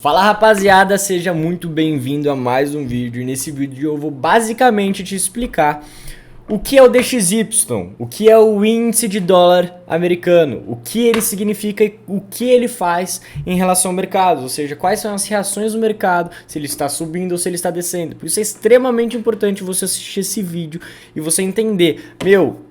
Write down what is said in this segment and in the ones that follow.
Fala rapaziada, seja muito bem-vindo a mais um vídeo. E nesse vídeo eu vou basicamente te explicar o que é o DXY, o que é o índice de dólar americano, o que ele significa e o que ele faz em relação ao mercado, ou seja, quais são as reações do mercado, se ele está subindo ou se ele está descendo. Por isso é extremamente importante você assistir esse vídeo e você entender,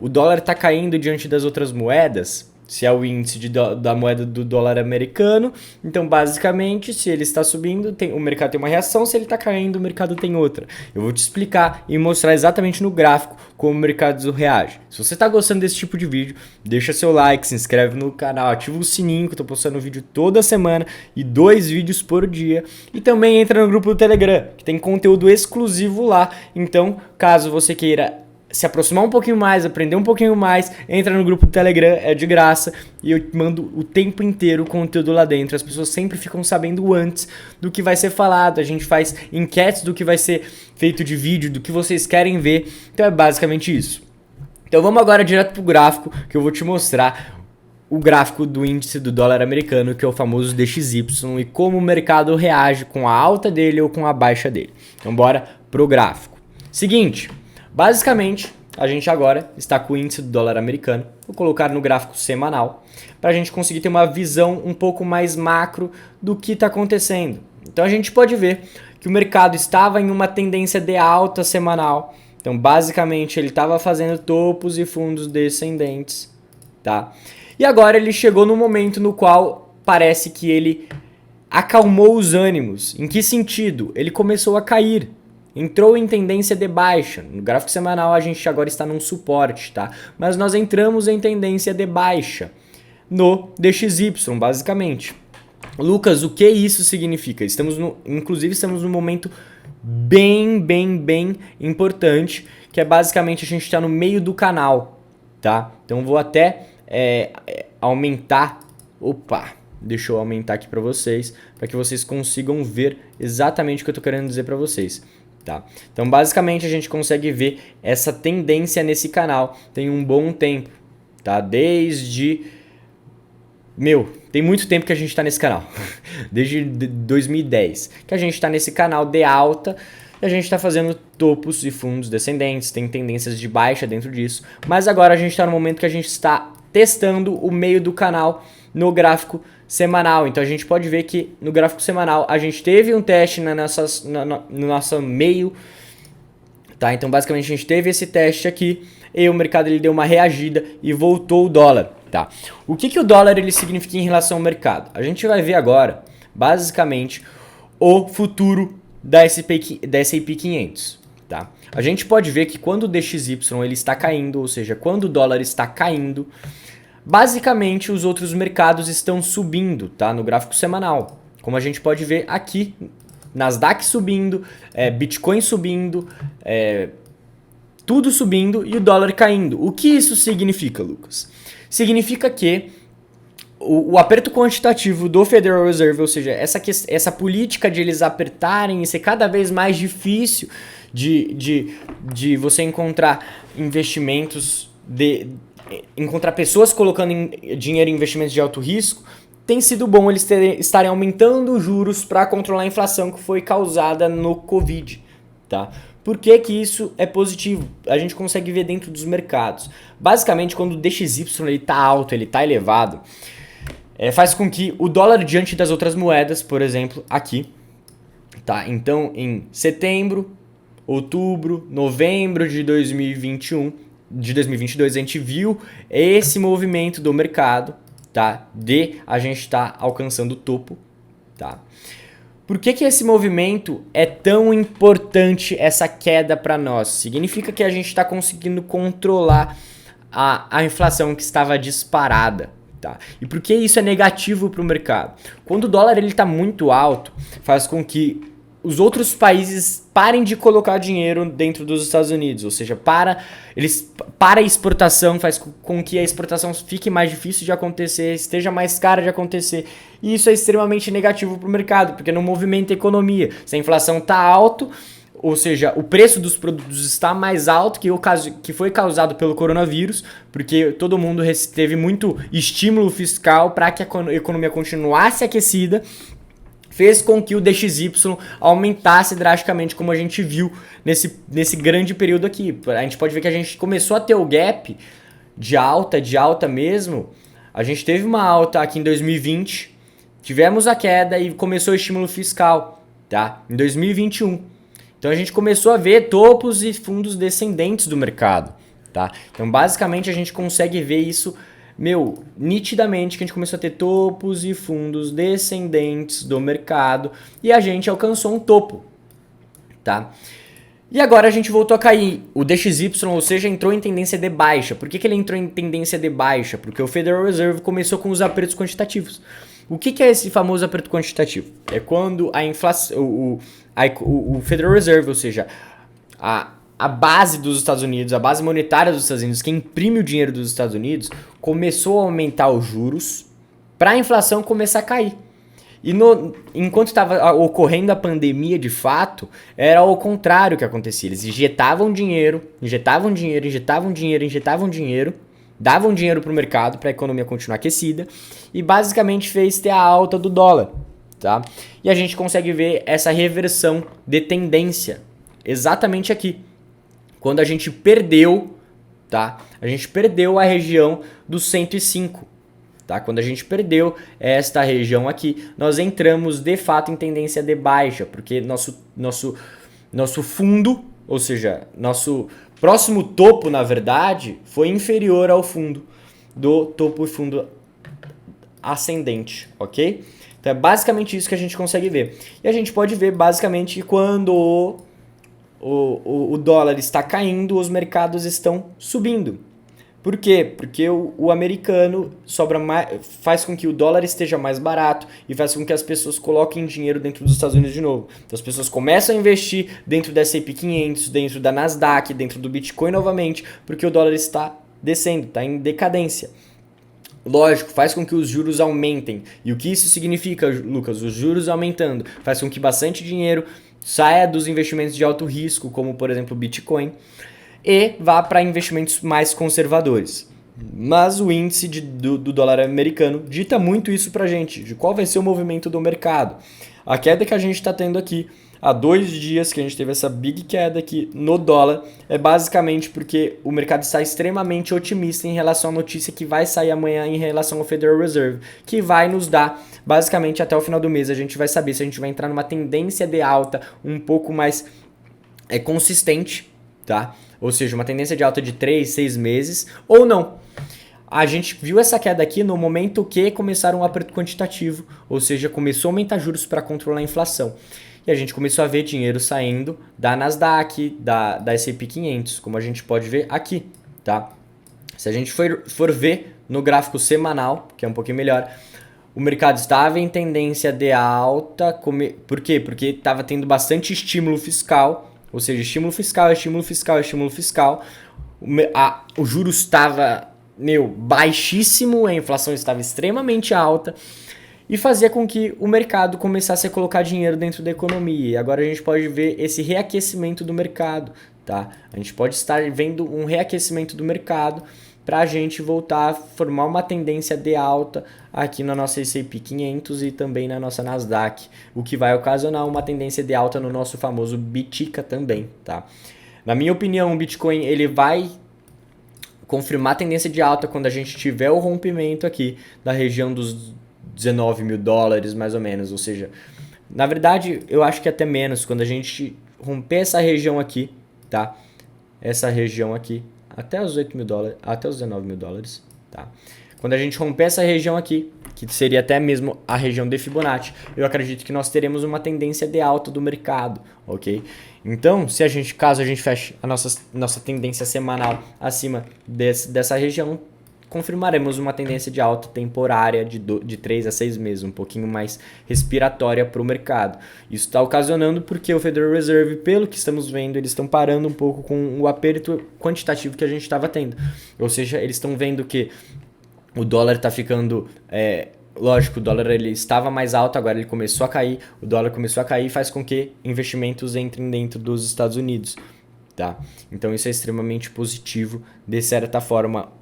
o dólar está caindo diante das outras moedas. Se é o índice da moeda do dólar americano, então basicamente se ele está subindo, o mercado tem uma reação, se ele está caindo, o mercado tem outra. Eu vou te explicar e mostrar exatamente no gráfico como o mercado reage. Se você está gostando desse tipo de vídeo, deixa seu like, se inscreve no canal, ativa o sininho que eu estou postando vídeo toda semana e 2 vídeos por dia. E também entra no grupo do Telegram, que tem conteúdo exclusivo lá. Então, caso você queira se aproximar um pouquinho mais, aprender um pouquinho mais, entra no grupo do Telegram, é de graça, e eu mando o tempo inteiro o conteúdo lá dentro. As pessoas sempre ficam sabendo antes do que vai ser falado, a gente faz enquetes do que vai ser feito de vídeo, do que vocês querem ver, então é basicamente isso. Então vamos agora direto pro gráfico, que eu vou te mostrar o gráfico do índice do dólar americano, que é o famoso DXY, e como o mercado reage com a alta dele ou com a baixa dele. Então bora pro gráfico. Seguinte, basicamente, a gente agora está com o índice do dólar americano. Vou colocar no gráfico semanal para a gente conseguir ter uma visão um pouco mais macro do que está acontecendo. Então a gente pode ver que o mercado estava em uma tendência de alta semanal. Então basicamente ele estava fazendo topos e fundos descendentes, tá? E agora ele chegou no momento no qual parece que ele acalmou os ânimos. Em que sentido? Ele começou a cair. Entrou em tendência de baixa. No gráfico semanal a gente agora está num suporte, tá? Mas nós entramos em tendência de baixa no DXY, basicamente. Lucas, o que isso significa? Inclusive estamos num momento bem importante, que é basicamente a gente está no meio do canal, tá? Então vou até aumentar. Deixa eu aumentar aqui para vocês, para que vocês consigam ver exatamente o que eu estou querendo dizer para vocês. Tá? Então basicamente a gente consegue ver essa tendência nesse canal tem um bom tempo, tá? Tem muito tempo que a gente está nesse canal, desde 2010, que a gente está nesse canal de alta e a gente está fazendo topos e fundos descendentes, tem tendências de baixa dentro disso, mas agora a gente está no momento que a gente está testando o meio do canal no gráfico semanal. Então a gente pode ver que no gráfico semanal a gente teve um teste no nosso meio, tá? Então basicamente a gente teve esse teste aqui e o mercado ele deu uma reagida e voltou o dólar, tá? O que o dólar ele significa em relação ao mercado? A gente vai ver agora basicamente o futuro da S&P 500, tá? A gente pode ver que quando o DXY ele está caindo, ou seja, quando o dólar está caindo, basicamente os outros mercados estão subindo, tá? No gráfico semanal. Como a gente pode ver aqui, Nasdaq subindo, Bitcoin subindo, tudo subindo e o dólar caindo. O que isso significa, Lucas? Significa que o aperto quantitativo do Federal Reserve, ou seja, essa política de eles apertarem e ser cada vez mais difícil de você encontrar investimentos, encontrar pessoas colocando dinheiro em investimentos de alto risco, tem sido bom eles estarem aumentando os juros para controlar a inflação que foi causada no Covid, tá? Por que isso é positivo? A gente consegue ver dentro dos mercados. Basicamente, quando o DXY está alto, ele está elevado, faz com que o dólar diante das outras moedas, por exemplo, aqui, tá? Então, em setembro, outubro, novembro de 2021, de 2022, a gente viu esse movimento do mercado, tá? A gente estar alcançando o topo, tá? Por que esse movimento é tão importante, essa queda para nós? Significa que a gente está conseguindo controlar a inflação que estava disparada, tá? E por que isso é negativo para o mercado? Quando o dólar está muito alto, faz com que os outros países parem de colocar dinheiro dentro dos Estados Unidos, ou seja, para a exportação, faz com que a exportação fique mais difícil de acontecer, esteja mais cara de acontecer, e isso é extremamente negativo para o mercado, porque não movimenta a economia. Se a inflação está alta, ou seja, o preço dos produtos está mais alto que foi causado pelo coronavírus, porque todo mundo teve muito estímulo fiscal para que a economia continuasse aquecida, fez com que o DXY aumentasse drasticamente, como a gente viu nesse grande período aqui. A gente pode ver que a gente começou a ter o gap de alta mesmo. A gente teve uma alta aqui em 2020, tivemos a queda e começou o estímulo fiscal, tá? Em 2021. Então a gente começou a ver topos e fundos descendentes do mercado, tá? Então basicamente a gente consegue ver isso, nitidamente, que a gente começou a ter topos e fundos descendentes do mercado e a gente alcançou um topo, tá? E agora a gente voltou a cair. O DXY, ou seja, entrou em tendência de baixa. Por que ele entrou em tendência de baixa? Porque o Federal Reserve começou com os apertos quantitativos. O que é esse famoso aperto quantitativo? É quando a inflação, o Federal Reserve, ou seja, a base dos Estados Unidos, a base monetária dos Estados Unidos, quem imprime o dinheiro dos Estados Unidos, começou a aumentar os juros para a inflação começar a cair. E enquanto estava ocorrendo a pandemia de fato, era o contrário que acontecia. Eles injetavam dinheiro, davam dinheiro para o mercado para a economia continuar aquecida e basicamente fez ter a alta do dólar, tá? E a gente consegue ver essa reversão de tendência exatamente aqui. Quando a gente perdeu, tá? A gente perdeu a região dos 105. Tá? Quando a gente perdeu esta região aqui, nós entramos de fato em tendência de baixa, porque nosso fundo, ou seja, nosso próximo topo, na verdade, foi inferior ao fundo do topo e fundo ascendente, ok? Então é basicamente isso que a gente consegue ver. E a gente pode ver basicamente que quando o dólar está caindo, os mercados estão subindo. Por quê? Porque o americano faz com que o dólar esteja mais barato e faz com que as pessoas coloquem dinheiro dentro dos Estados Unidos de novo. Então as pessoas começam a investir dentro da S&P 500, dentro da Nasdaq, dentro do Bitcoin novamente, porque o dólar está descendo, está em decadência. Lógico, faz com que os juros aumentem. E o que isso significa, Lucas? Os juros aumentando faz com que bastante dinheiro saia dos investimentos de alto risco, como por exemplo o Bitcoin, e vá para investimentos mais conservadores. Mas o índice do dólar americano dita muito isso pra gente, de qual vai ser o movimento do mercado. A queda que a gente está tendo aqui, há 2 dias que a gente teve essa big queda aqui no dólar, é basicamente porque o mercado está extremamente otimista em relação à notícia que vai sair amanhã em relação ao Federal Reserve, que vai nos dar, basicamente até o final do mês, a gente vai saber se a gente vai entrar numa tendência de alta um pouco mais consistente, tá? Ou seja, uma tendência de alta de 3, 6 meses, ou não. A gente viu essa queda aqui no momento que começaram um aperto quantitativo, ou seja, começou a aumentar juros para controlar a inflação. E a gente começou a ver dinheiro saindo da Nasdaq, da S&P 500, como a gente pode ver aqui, tá? Se a gente for ver no gráfico semanal, que é um pouquinho melhor, o mercado estava em tendência de alta. Por quê? Porque estava tendo bastante estímulo fiscal. Ou seja, estímulo fiscal. O juro estava, baixíssimo, a inflação estava extremamente alta e fazia com que o mercado começasse a colocar dinheiro dentro da economia. E agora a gente pode ver esse reaquecimento do mercado, tá? A gente pode estar vendo um reaquecimento do mercado para a gente voltar a formar uma tendência de alta aqui na nossa S&P 500 e também na nossa Nasdaq, o que vai ocasionar uma tendência de alta no nosso famoso Bitica também, tá? Na minha opinião, o Bitcoin ele vai confirmar a tendência de alta quando a gente tiver o rompimento aqui da região dos $19 mil, mais ou menos, ou seja, na verdade eu acho que até menos, quando a gente romper essa região aqui, tá? Essa região aqui, até os $8 mil, até os $19 mil, tá? Quando a gente romper essa região aqui, que seria até mesmo a região de Fibonacci, eu acredito que nós teremos uma tendência de alta do mercado, ok? Então, caso a gente feche a nossa tendência semanal acima dessa região, confirmaremos uma tendência de alta temporária de 3 a 6 meses, um pouquinho mais respiratória para o mercado. Isso está ocasionando porque o Federal Reserve, pelo que estamos vendo, eles estão parando um pouco com o aperto quantitativo que a gente estava tendo. Ou seja, eles estão vendo que o dólar está ficando... lógico, o dólar ele estava mais alto, agora ele começou a cair. O dólar começou a cair e faz com que investimentos entrem dentro dos Estados Unidos. Tá? Então isso é extremamente positivo. De certa forma,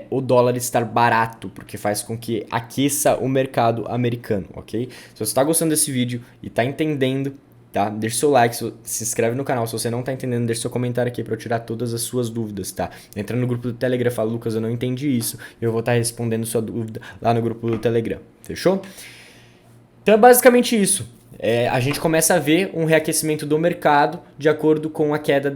o dólar estar barato, porque faz com que aqueça o mercado americano, ok? Se você está gostando desse vídeo e está entendendo, tá? Deixa seu like, se inscreve no canal. Se você não tá entendendo, deixa seu comentário aqui para eu tirar todas as suas dúvidas, tá? Entra no grupo do Telegram, fala, Lucas, eu não entendi isso. Eu vou estar respondendo sua dúvida lá no grupo do Telegram, fechou? Então é basicamente isso. A gente começa a ver um reaquecimento do mercado de acordo com a queda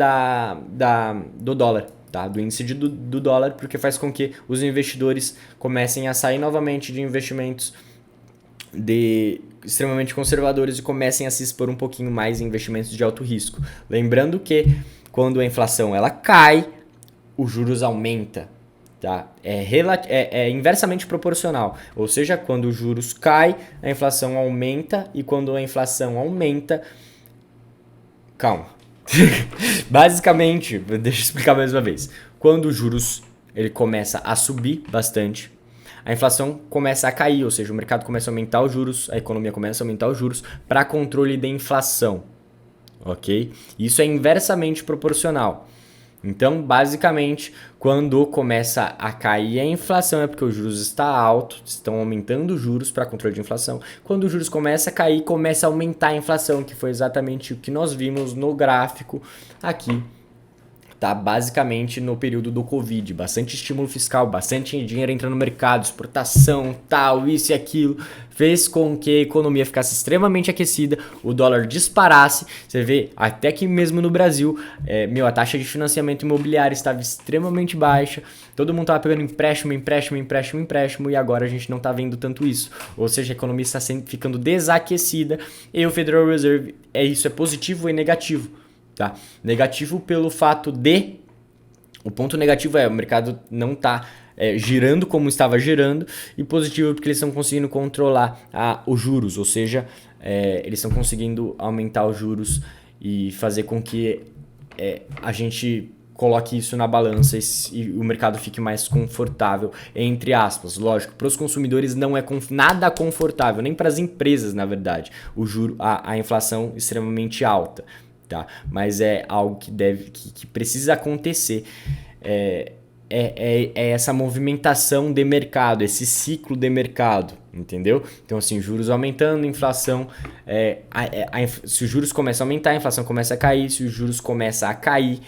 do dólar, tá? Do índice do dólar, porque faz com que os investidores comecem a sair novamente de investimentos extremamente conservadores e comecem a se expor um pouquinho mais em investimentos de alto risco. Lembrando que quando a inflação ela cai, os juros aumenta, tá? É inversamente proporcional, ou seja, quando os juros caem, a inflação aumenta, e quando a inflação aumenta... Calma. Basicamente, deixa eu explicar mais uma vez. Quando os juros ele começa a subir bastante, a inflação começa a cair, ou seja, o mercado começa a aumentar os juros, a economia começa a aumentar os juros para controle da inflação, ok? Isso é inversamente proporcional. Então, basicamente, quando começa a cair a inflação é porque os juros estão altos, estão aumentando os juros para controle de inflação. Quando os juros começam a cair, começa a aumentar a inflação, que foi exatamente o que nós vimos no gráfico aqui. Tá, basicamente no período do Covid, bastante estímulo fiscal, bastante dinheiro entrando no mercado, exportação, tal, isso e aquilo, fez com que a economia ficasse extremamente aquecida, o dólar disparasse. Você vê, até que mesmo no Brasil, a taxa de financiamento imobiliário estava extremamente baixa, todo mundo estava pegando empréstimo, e agora a gente não está vendo tanto isso, ou seja, a economia está ficando desaquecida, e o Federal Reserve, isso é positivo e negativo. Tá? Negativo pelo fato de... O ponto negativo o mercado não está girando como estava girando, e positivo porque eles estão conseguindo controlar os juros, ou seja, eles estão conseguindo aumentar os juros e fazer com que a gente coloque isso na balança e o mercado fique mais confortável, entre aspas. Lógico, para os consumidores não é nada confortável, nem para as empresas, na verdade, a inflação extremamente alta. Tá? Mas é algo que precisa acontecer. Essa movimentação de mercado, esse ciclo de mercado, entendeu? Então, assim, juros aumentando, inflação... se os juros começam a aumentar, a inflação começa a cair. Se os juros começam a cair,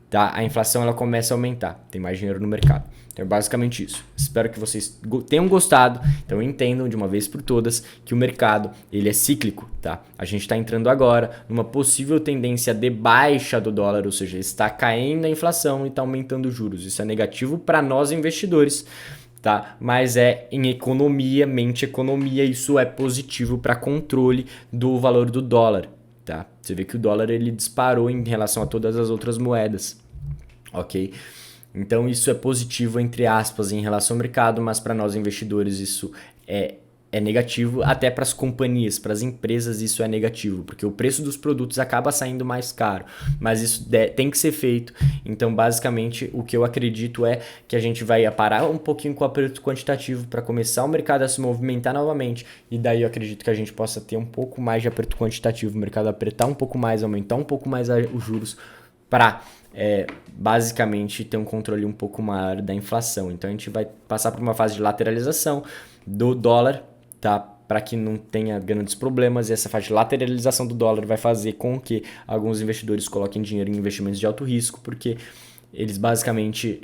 tá? A inflação ela começa a aumentar. Tem mais dinheiro no mercado. Então é basicamente isso. Espero que vocês tenham gostado. Então entendam de uma vez por todas que o mercado ele é cíclico, tá? A gente está entrando agora numa possível tendência de baixa do dólar, ou seja, está caindo a inflação e está aumentando os juros. Isso é negativo para nós investidores, tá? Mas em economia, mente economia, isso é positivo para controle do valor do dólar, tá? Você vê que o dólar ele disparou em relação a todas as outras moedas, ok? Então isso é positivo, entre aspas, em relação ao mercado, mas para nós investidores isso é negativo, até para as companhias, para as empresas isso é negativo, porque o preço dos produtos acaba saindo mais caro, mas isso tem que ser feito. Então basicamente o que eu acredito é que a gente vai parar um pouquinho com o aperto quantitativo para começar o mercado a se movimentar novamente, e daí eu acredito que a gente possa ter um pouco mais de aperto quantitativo, o mercado apertar um pouco mais, aumentar um pouco mais os juros para basicamente ter um controle um pouco maior da inflação. Então a gente vai passar por uma fase de lateralização do dólar, tá? Para que não tenha grandes problemas, e essa fase de lateralização do dólar vai fazer com que alguns investidores coloquem dinheiro em investimentos de alto risco, porque eles basicamente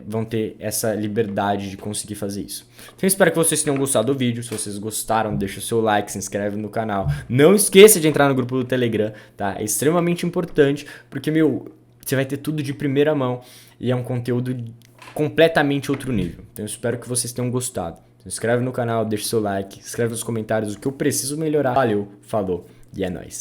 vão ter essa liberdade de conseguir fazer isso. Então eu espero que vocês tenham gostado do vídeo. Se vocês gostaram, deixa o seu like, se inscreve no canal. Não esqueça de entrar no grupo do Telegram, tá? É extremamente importante, porque, você vai ter tudo de primeira mão e é um conteúdo completamente outro nível. Então eu espero que vocês tenham gostado. Se inscreve no canal, deixa o seu like, escreve nos comentários o que eu preciso melhorar. Valeu, falou e é nóis.